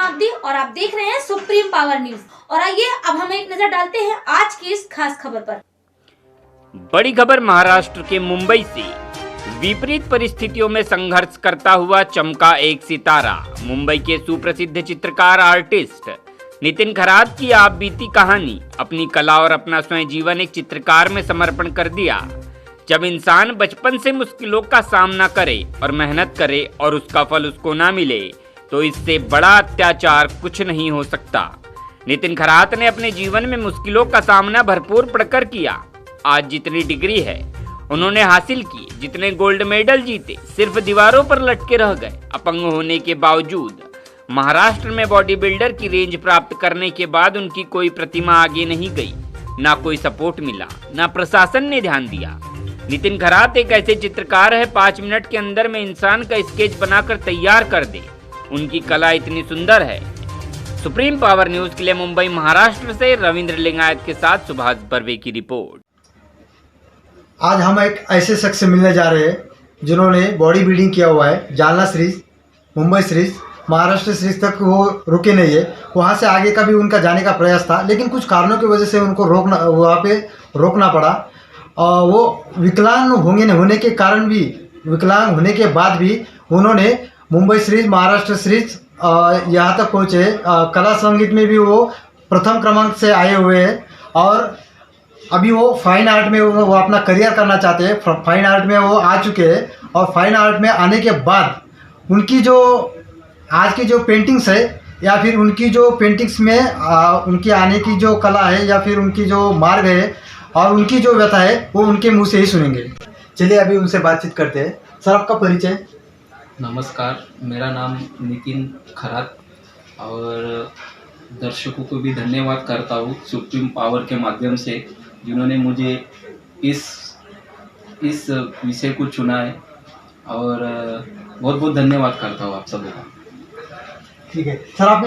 समाप्ति और आप देख रहे हैं सुप्रीम पावर न्यूज। और आइए अब हम एक नजर डालते हैं आज की इस खास खबर पर। बड़ी खबर महाराष्ट्र के मुंबई से। विपरीत परिस्थितियों में संघर्ष करता हुआ चमका एक सितारा। मुंबई के सुप्रसिद्ध चित्रकार आर्टिस्ट नितिन खरात की आप बीती कहानी। अपनी कला और अपना स्वयं जीवन एक चित्रकार में समर्पण कर दिया। जब इंसान बचपन से मुश्किलों का सामना करे और मेहनत करे और उसका फल उसको ना मिले तो इससे बड़ा अत्याचार कुछ नहीं हो सकता। नितिन खरात ने अपने जीवन में मुश्किलों का सामना भरपूर पढ़कर किया। आज जितनी डिग्री है उन्होंने हासिल की, जितने गोल्ड मेडल जीते सिर्फ दीवारों पर लटके रह गए। अपंग होने के बावजूद महाराष्ट्र में बॉडी बिल्डर की रेंज प्राप्त करने के बाद उनकी कोई प्रतिमा आगे नहीं गई, ना कोई सपोर्ट मिला, ना प्रशासन ने ध्यान दिया। नितिन खरात एक ऐसे चित्रकार है 5 मिनट के अंदर में इंसान का स्केच बनाकर तैयार कर दे। उनकी कला इतनी सुंदर है। सुप्रीम पावर न्यूज के लिए मुंबई महाराष्ट्र से रविंद्र लिंगायत के साथ सुभाष बर्वे की रिपोर्ट। आज हम एक ऐसे शख्स से मिलने जा रहे हैं जिन्होंने बॉडी बिल्डिंग किया हुआ है। Jalna series, Mumbai series, Maharashtra series तक वो रुके नहीं है। वहाँ से आगे का भी उनका जाने का प्रयास था, लेकिन कुछ कारणों की वजह से उनको वहाँ पे रोकना पड़ा। वो विकलांग होने के कारण भी, विकलांग होने के बाद भी उन्होंने मुंबई सीरीज, महाराष्ट्र सीरीज यहाँ तक पहुँचे। कला संगीत में भी वो प्रथम क्रमांक से आए हुए हैं और अभी वो फाइन आर्ट में वो अपना करियर करना चाहते हैं। फाइन आर्ट में वो आ चुके हैं और फाइन आर्ट में आने के बाद उनकी जो आज की जो पेंटिंग्स है या फिर उनकी जो पेंटिंग्स में उनकी आने की जो कला है या फिर उनकी जो मार्ग है और उनकी जो व्यथा है वो उनके मुंह से ही सुनेंगे। चलिए अभी उनसे बातचीत करते हैं। सर, आपका परिचय। नमस्कार, मेरा नाम नितिन खरात और दर्शकों को भी धन्यवाद करता हूँ सुप्रीम पावर के माध्यम से, जिन्होंने मुझे इस विषय को चुना है और बहुत बहुत धन्यवाद करता हूँ आप सबको। ठीक है सर, आप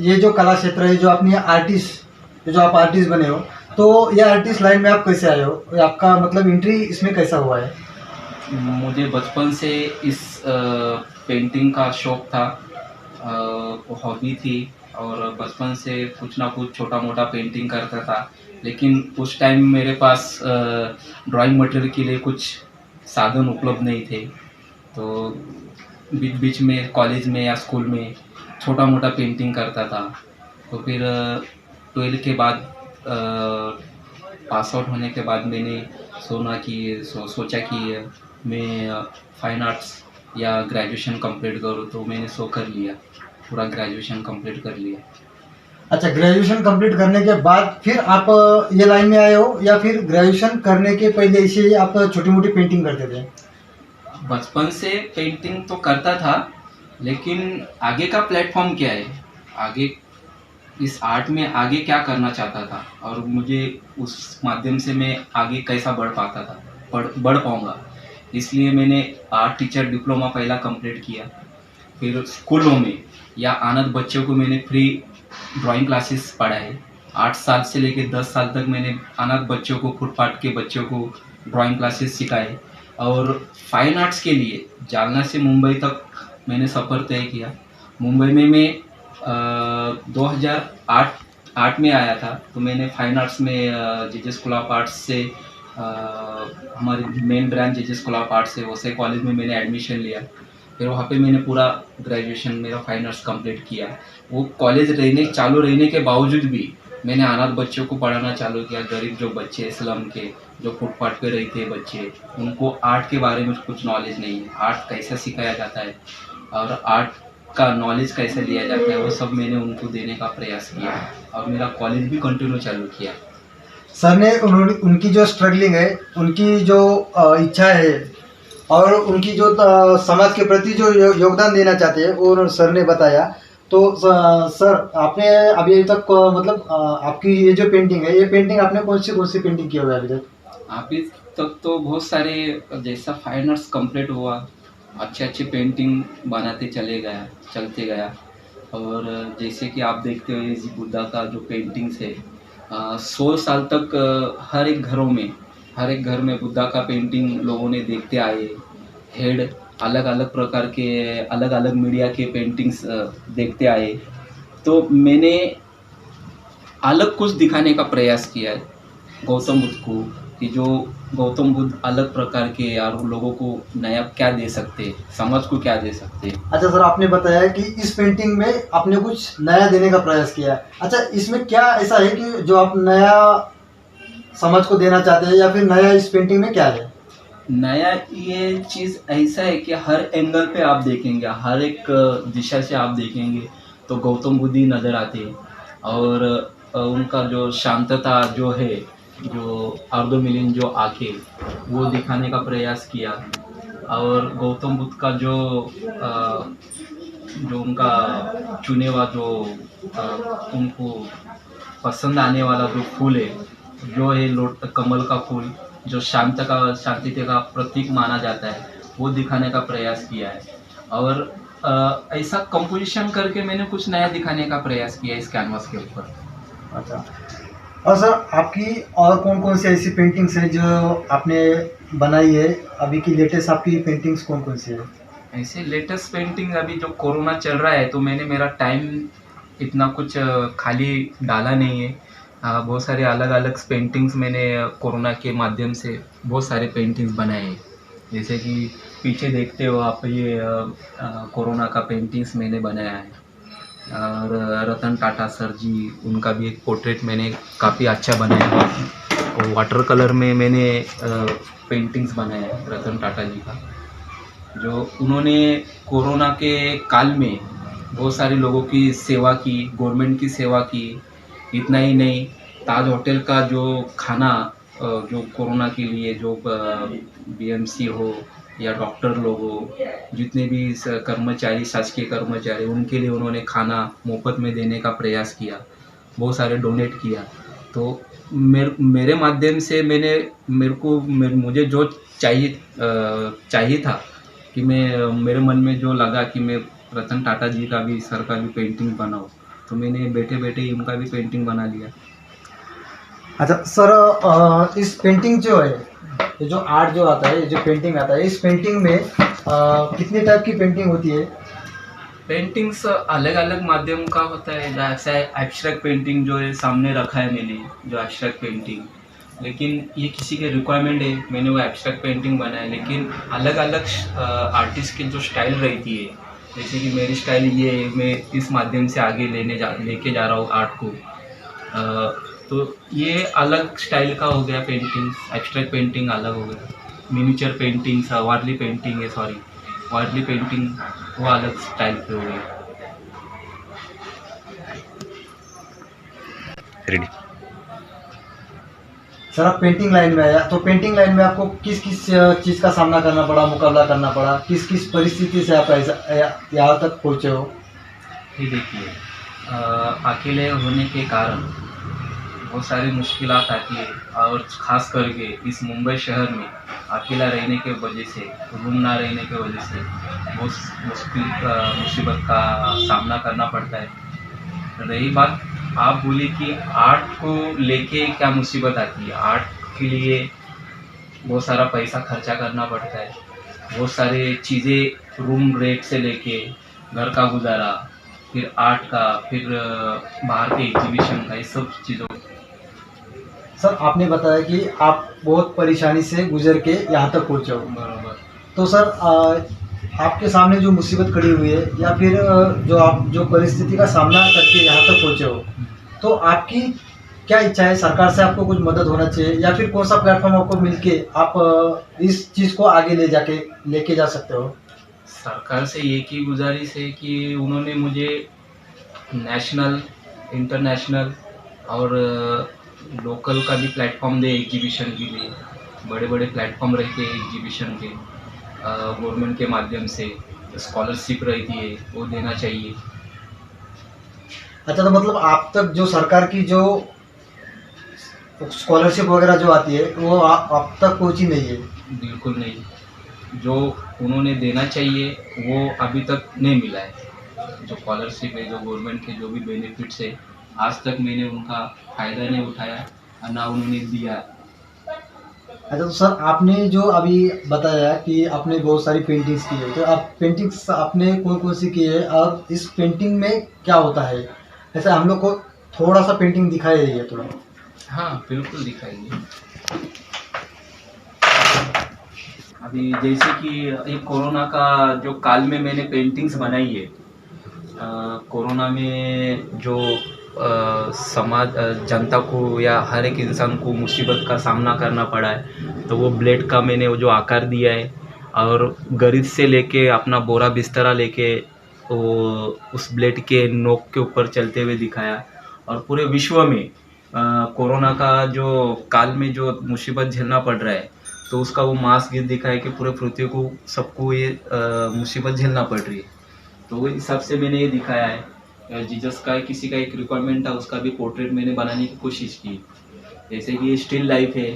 ये जो कला क्षेत्र है, जो अपनी आर्टिस्ट, जो आप आर्टिस्ट बने हो, तो ये आर्टिस्ट लाइन में आप कैसे आए हो? आपका मतलब एंट्री इसमें कैसा हुआ है? मुझे बचपन से इस पेंटिंग का शौक़ था, हॉबी थी और बचपन से कुछ ना कुछ छोटा मोटा पेंटिंग करता था। लेकिन उस टाइम मेरे पास ड्राइंग मटेरियल के लिए कुछ साधन उपलब्ध नहीं थे, तो बीच बीच में कॉलेज में या स्कूल में छोटा मोटा पेंटिंग करता था। तो फिर 12 के बाद पास आउट होने के बाद मैंने सोचा कि मैं फाइन आर्ट्स या ग्रेजुएशन कंप्लीट करूँ, तो मैंने सो कर लिया, पूरा ग्रेजुएशन कंप्लीट कर लिया। अच्छा, ग्रेजुएशन कंप्लीट करने के बाद फिर आप ये लाइन में आए हो या फिर ग्रेजुएशन करने के पहले इसे आप छोटी मोटी पेंटिंग करते थे? बचपन से पेंटिंग तो करता था, लेकिन आगे का प्लेटफॉर्म क्या है, आगे इस आर्ट में आगे क्या करना चाहता था और मुझे उस माध्यम से मैं आगे कैसा बढ़ पाता था, बढ़ पाऊँगा, इसलिए मैंने आर्ट टीचर डिप्लोमा पहला कंप्लीट किया। फिर स्कूलों में या अनाथ बच्चों को मैंने फ्री ड्राइंग क्लासेस पढ़ाए। 8 साल से लेकर 10 साल तक मैंने अनाथ बच्चों को, फुटपाथ के बच्चों को ड्राइंग क्लासेस सिखाए। और फाइन आर्ट्स के लिए जालना से मुंबई तक मैंने सफ़र तय किया। मुंबई में मैं 2008 में आया था, तो मैंने फाइन आर्ट्स में जेजे स्कूल ऑफ आर्ट्स से हमारी main branch JJ school of arts है, वैसे कॉलेज में मैंने एडमिशन लिया। फिर वहाँ पे मैंने पूरा ग्रेजुएशन मेरा फाइन आर्ट्स कंप्लीट किया। वो कॉलेज चालू रहने के बावजूद भी मैंने अनाथ बच्चों को पढ़ाना चालू किया। गरीब जो बच्चे, स्लम के जो फुटपाथ पे रहते हैं बच्चे, उनको आर्ट के बारे में कुछ नॉलेज नहीं है, आर्ट कैसे सिखाया जाता है और आर्ट का नॉलेज कैसे लिया जाता है, वो सब मैंने उनको देने का प्रयास किया और मेरा कॉलेज भी कंटिन्यू चालू किया। सर ने उनकी जो स्ट्रगलिंग है, उनकी जो इच्छा है और उनकी जो समाज के प्रति जो योगदान देना चाहते हैं वो सर ने बताया। तो सर, आपने अभी तक मतलब आपकी ये जो पेंटिंग है, ये पेंटिंग आपने कौन सी पेंटिंग किया हुआ है अभी तक? अभी तक तो बहुत सारे, जैसा फाइन आर्ट्स कंप्लीट हुआ अच्छे पेंटिंग बनाते चलते गया। और जैसे कि आप देखते हो ये बुद्धा का जो पेंटिंग्स है, 100 साल तक हर एक घर में बुद्धा का पेंटिंग लोगों ने देखते आए। हेड अलग अलग प्रकार के, अलग अलग मीडिया के पेंटिंग्स देखते आए। तो मैंने अलग कुछ दिखाने का प्रयास किया है गौतम बुद्ध को, कि जो गौतम बुद्ध अलग प्रकार के और लोगों को नया क्या दे सकते, समाज को क्या दे सकते। अच्छा सर, आपने बताया कि इस पेंटिंग में आपने कुछ नया देने का प्रयास किया। अच्छा, इसमें क्या ऐसा है कि जो आप नया समाज को देना चाहते हैं, या फिर नया इस पेंटिंग में क्या है? नया ये चीज़ ऐसा है कि हर एंगल पे आप देखेंगे, हर एक दिशा से आप देखेंगे तो गौतम बुद्ध ही नज़र आते हैं। और उनका जो शांतता जो है, जो अर्धोमिलिन जो आंखें, वो दिखाने का प्रयास किया। और गौतम बुद्ध का जो उनका चुने हुआ जो उनको पसंद आने वाला जो फूल है, जो है कमल का फूल, जो शांति का प्रतीक माना जाता है, वो दिखाने का प्रयास किया है। और ऐसा कंपोजिशन करके मैंने कुछ नया दिखाने का प्रयास किया इस कैनवास के ऊपर। अच्छा, और सर आपकी और कौन कौन सी ऐसी पेंटिंग्स हैं जो आपने बनाई है? अभी की लेटेस्ट आपकी पेंटिंग्स कौन कौन सी है? ऐसे लेटेस्ट पेंटिंग अभी जो कोरोना चल रहा है, तो मैंने मेरा टाइम इतना कुछ खाली डाला नहीं है। बहुत सारे अलग अलग पेंटिंग्स मैंने कोरोना के माध्यम से बहुत सारे पेंटिंग्स बनाए हैं। जैसे कि पीछे देखते हो आप, ये कोरोना का पेंटिंग्स मैंने बनाया है। और रतन टाटा सर जी, उनका भी एक पोर्ट्रेट मैंने काफ़ी अच्छा बनाया है। और वाटर कलर में मैंने पेंटिंग्स बनाया है रतन टाटा जी का, जो उन्होंने कोरोना के काल में बहुत सारे लोगों की सेवा की, गवर्नमेंट की सेवा की। इतना ही नहीं, ताज होटल का जो खाना जो कोरोना के लिए जो बीएमसी हो या डॉक्टर लोग हो, जितने भी कर्मचारी, शासकीय कर्मचारी, उनके लिए उन्होंने खाना मुफ्त में देने का प्रयास किया, बहुत सारे डोनेट किया। तो मेरे माध्यम से मुझे जो चाहिए था कि मेरे मन में जो लगा कि मैं रतन टाटा जी का भी, सर का भी पेंटिंग बनाऊँ, तो मैंने बैठे बैठे ही उनका भी पेंटिंग बना लिया। अच्छा सर, इस पेंटिंग जो है, ये जो आर्ट जो आता है, ये जो पेंटिंग आता है, इस पेंटिंग में कितने टाइप की पेंटिंग होती है? पेंटिंग्स अलग अलग माध्यम का होता है। जैसा एब्स्ट्रैक्ट पेंटिंग जो है सामने रखा है मैंने, जो एब्स्ट्रैक्ट पेंटिंग, लेकिन ये किसी के रिक्वायरमेंट है, मैंने वो एब्स्ट्रैक्ट पेंटिंग बनाया। लेकिन अलग अलग आर्टिस्ट की जो स्टाइल रहती है, जैसे कि मेरी स्टाइल ये है, मैं इस माध्यम से आगे लेके जा रहा हूँ आर्ट को। तो ये अलग स्टाइल का हो गया पेंटिंग, एब्स्ट्रैक्ट पेंटिंग अलग हो गया, मिनिएचर पेंटिंग, वार्ली पेंटिंग है, सॉरी वार्ली पेंटिंग, वो अलग स्टाइल पे हो गई। रेडी सर, आप पेंटिंग लाइन में आया, तो पेंटिंग लाइन में आपको किस किस चीज़ का सामना करना पड़ा, मुकाबला करना पड़ा, किस किस परिस्थिति से आप यहाँ तक पहुँचे हो? ये देखिए, अकेले होने के कारण बहुत सारी मुश्किलात आती है। और ख़ास करके इस मुंबई शहर में अकेला रहने के वजह से, रूम ना रहने के वजह से बहुत मुसीबत का सामना करना पड़ता है। रही बात, आप बोली कि आर्ट को लेके क्या मुसीबत आती है, आर्ट के लिए बहुत सारा पैसा खर्चा करना पड़ता है, बहुत सारे चीज़ें, रूम रेंट से लेके घर का गुजारा, फिर आर्ट का, फिर बाहर के एग्जीबिशन का, ये सब चीज़ों। सर, आपने बताया कि आप बहुत परेशानी से गुजर के यहाँ तक पहुँचे हो। बराबर। तो सर, आपके सामने जो मुसीबत खड़ी हुई है, या फिर जो आप जो परिस्थिति का सामना करके यहाँ तक पहुँचे हो, तो आपकी क्या इच्छा है? सरकार से आपको कुछ मदद होना चाहिए, या फिर कौन सा प्लेटफॉर्म आपको मिलके आप इस चीज़ को आगे लेके जा सकते हो? सरकार से एक ही गुजारिश है कि उन्होंने मुझे नेशनल, इंटरनेशनल और लोकल का भी प्लेटफॉर्म दे एग्जीबिशन के लिए। बड़े बड़े प्लेटफॉर्म रहते हैं एग्जीबिशन के, गवर्नमेंट के माध्यम से स्कॉलरशिप रहती है, वो देना चाहिए। अच्छा, तो मतलब आप तक जो सरकार की जो स्कॉलरशिप वगैरह जो आती है, वो आप तक पहुंची नहीं है? बिल्कुल नहीं, जो उन्होंने देना चाहिए वो अभी तक नहीं मिला है। जो स्कॉलरशिप है, जो गवर्नमेंट के जो भी बेनिफिट्स है, आज तक मैंने उनका फ़ायदा नहीं उठाया और ना उन्होंने दिया। अच्छा, तो सर आपने जो अभी बताया कि आपने बहुत सारी पेंटिंग्स की है, तो आप पेंटिंग्स आपने कौन कौन सी की है, और इस पेंटिंग में क्या होता है? ऐसा हम लोग को थोड़ा सा पेंटिंग दिखाई रही है थोड़ा। हाँ बिल्कुल दिखाएंगे। अभी जैसे कि ये कोरोना का जो काल में मैंने पेंटिंग्स बनाई है, कोरोना में जो समाज जनता को या हर एक इंसान को मुसीबत का सामना करना पड़ा है, तो वो ब्लेड का मैंने वो जो आकार दिया है और गरीब से लेके अपना बोरा बिस्तरा लेके वो उस ब्लेड के नोक के ऊपर चलते हुए दिखाया। और पूरे विश्व में कोरोना का जो काल में जो मुसीबत झेलना पड़ रहा है, तो उसका वो मास गीत दिखाया कि पूरे पृथ्वी को सबको ये मुसीबत झेलना पड़ रही है। तो वो हिसाब से मैंने ये दिखाया है। जीसस का किसी का एक रिक्वायरमेंट था, उसका भी पोर्ट्रेट मैंने बनाने की कोशिश की। जैसे कि ये स्टिल लाइफ है,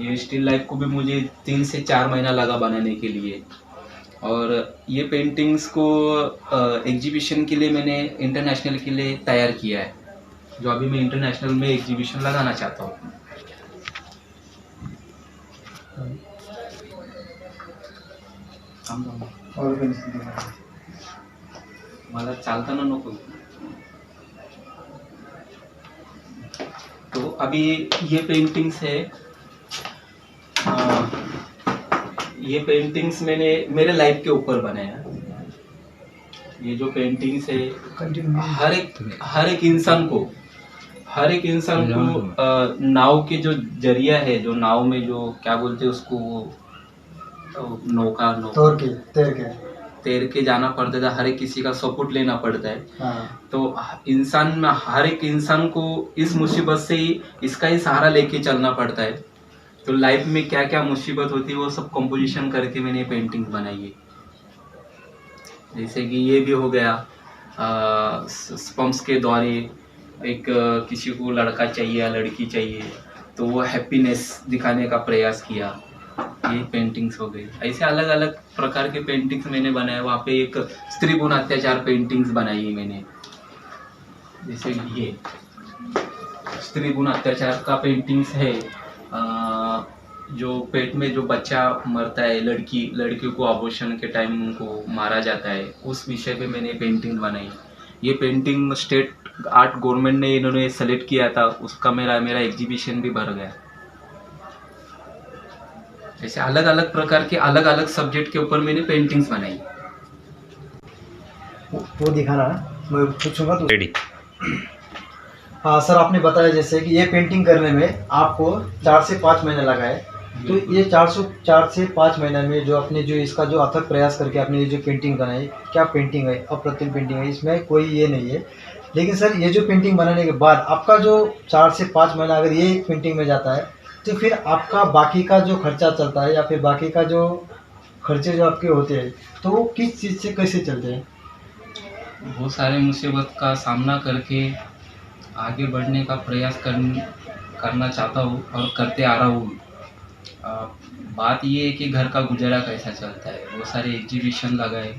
ये स्टिल लाइफ को भी मुझे 3 से 4 महीना लगा बनाने के लिए। और ये पेंटिंग्स को एग्जीबिशन के लिए मैंने इंटरनेशनल के लिए तैयार किया है, जो अभी मैं इंटरनेशनल में एग्जीबिशन लगाना चाहता हूँ। और मला चालताना नको। तो अभी ये पेंटिंग्स है, ये पेंटिंग्स मैंने मेरे लाइफ के ऊपर बनाया। ये जो पेंटिंग्स है हर एक इंसान को नाव के जो जरिया है, जो नाव में जो क्या बोलते हैं उसको, नौका तैर के जाना पड़ता था, हर एक किसी का सपोर्ट लेना पड़ता है। हाँ। तो इंसान में हर एक इंसान को इस मुसीबत से ही इसका ही सहारा लेके चलना पड़ता है। तो लाइफ में क्या क्या मुसीबत होती है वो सब कंपोजिशन करके मैंने पेंटिंग बनाई है। जैसे कि ये भी हो गया, स्पम्स के द्वारे एक किसी को लड़का चाहिए या लड़की चाहिए, तो वो हैप्पीनेस दिखाने का प्रयास किया, ये पेंटिंग्स हो गई। ऐसे अलग अलग प्रकार के पेंटिंग्स मैंने बनाए। वहाँ पे एक स्त्री गुण अत्याचार पेंटिंग्स बनाई है मैंने। जैसे ये स्त्री गुण अत्याचार का पेंटिंग्स है, जो पेट में जो बच्चा मरता है, लड़कियों को अबॉर्शन के टाइम उनको मारा जाता है, उस विषय पे मैंने पेंटिंग बनाई। ये पेंटिंग स्टेट आर्ट गवर्नमेंट ने इन्होंने सेलेक्ट किया था, उसका मेरा एग्जीबिशन भी भर गया। ऐसे अलग अलग प्रकार के अलग अलग सब्जेक्ट के ऊपर मैंने पेंटिंग्स बनाई। वो दिखाना मैं पूछूंगा तो। रेडी। हाँ सर, आपने बताया जैसे कि ये पेंटिंग करने में आपको 4 से 5 महीने लगा है। तो ये 4 से 5 महीने में जो आपने जो इसका जो अथक प्रयास करके आपने ये जो पेंटिंग बनाई, क्या पेंटिंग है, अप्रतिम पेंटिंग है, इसमें कोई ये नहीं है। लेकिन सर ये जो पेंटिंग बनाने के बाद आपका जो 4 से 5 महीना अगर ये पेंटिंग में जाता है, तो फिर आपका बाकी का जो खर्चा चलता है या फिर बाकी का जो खर्चे जो आपके होते हैं, तो वो किस चीज़ से कैसे चलते हैं? बहुत सारे मुसीबत का सामना करके आगे बढ़ने का प्रयास करना चाहता हूँ और करते आ रहा हूँ। बात ये है कि घर का गुजारा कैसा चलता है। बहुत सारे एग्जीबिशन लगाए,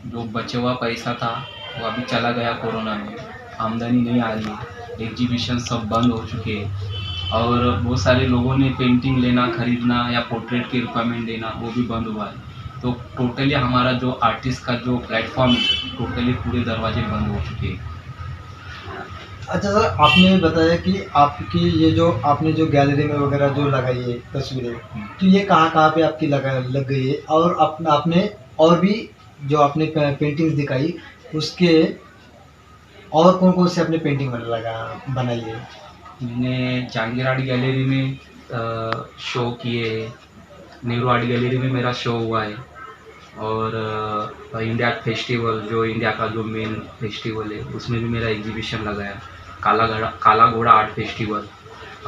जो बचा हुआ पैसा था वो अभी चला गया कोरोना में, आमदनी नहीं आ रही, एग्जीबिशन सब बंद हो चुके हैं। और बहुत सारे लोगों ने पेंटिंग लेना, खरीदना या पोर्ट्रेट की रिक्वायरमेंट देना, वो भी बंद हुआ है। तो टोटली हमारा जो आर्टिस्ट का जो प्लेटफॉर्म है, टोटली पूरे दरवाजे बंद हो चुके हैं। अच्छा सर, आपने बताया कि आपकी ये जो आपने जो गैलरी में वगैरह जो लगाई है तस्वीरें, तो ये कहाँ पे आपकी लग गई है? और आपने और भी जो आपने पेंटिंग्स दिखाई, उसके और कौन से अपने पेंटिंग बनाई है? मैंने जहांगीर आर्ट गैलरी में शो किए, नेहरू आर्ट गैलरी में मेरा शो हुआ है, और इंडिया फेस्टिवल, जो इंडिया का जो मेन फेस्टिवल है, उसमें भी मेरा एग्जीबिशन लगाया। काला घोड़ा आर्ट फेस्टिवल,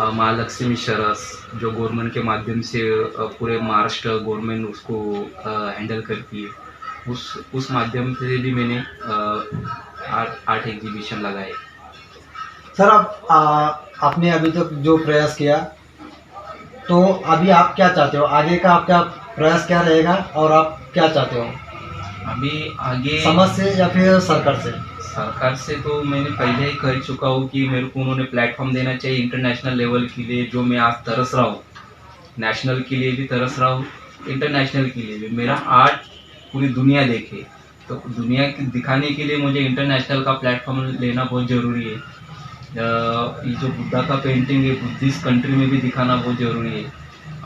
महालक्ष्मी सरस, जो गवर्नमेंट के माध्यम से पूरे महाराष्ट्र गवर्नमेंट उसको हैंडल करती है, उस माध्यम से भी मैंने आर्ट एग्जीबिशन लगाए। सर, आपने अभी तक जो प्रयास किया, तो अभी आप क्या चाहते हो? आगे का आपका प्रयास क्या रहेगा और आप क्या चाहते हो? अभी आगे समाज से या फिर सरकार से? सरकार से तो मैंने पहले ही कह चुका हूँ कि मेरे को उन्होंने प्लेटफॉर्म देना चाहिए इंटरनेशनल लेवल के लिए, जो मैं आज तरस रहा हूँ। नेशनल के लिए भी तरस रहा हूँ, इंटरनेशनल के लिए भी। मेरा आर्ट पूरी दुनिया देखे, तो दुनिया की दिखाने के लिए मुझे इंटरनेशनल का प्लेटफॉर्म लेना बहुत ज़रूरी है। ये जो बुद्धा का पेंटिंग है बुद्धिस्ट कंट्री में भी दिखाना बहुत ज़रूरी है।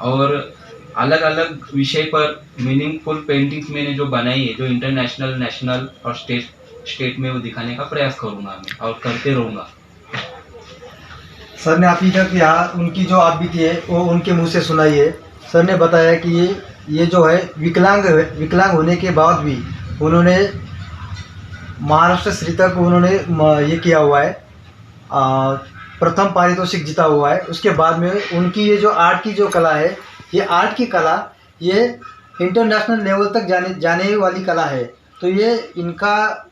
और अलग अलग विषय पर मीनिंगफुल पेंटिंग्स मैंने जो बनाई है, जो इंटरनेशनल, नेशनल और स्टेट में वो दिखाने का प्रयास करूँगा मैं और करते रहूँगा। सर ने अभी तक यहाँ उनकी जो आप बीती है वो उनके मुंह से सुनाई है। सर ने बताया कि ये जो है विकलांग होने के बाद भी उन्होंने महाराष्ट्र श्री तक उन्होंने ये किया हुआ है, प्रथम पारितोषिक जीता हुआ है। उसके बाद में उनकी ये जो आर्ट की जो कला है, ये आर्ट की कला ये इंटरनेशनल लेवल तक जाने वाली कला है। तो ये इनका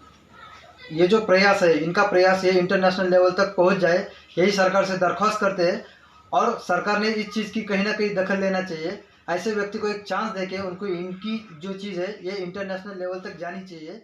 ये जो प्रयास है, इनका प्रयास ये इंटरनेशनल लेवल तक पहुंच जाए, यही सरकार से दरख्वास्त करते हैं। और सरकार ने इस चीज़ की कहीं ना कहीं दखल लेना चाहिए। ऐसे व्यक्ति को एक चांस देके उनको इनकी जो चीज़ है ये इंटरनेशनल लेवल तक जानी चाहिए।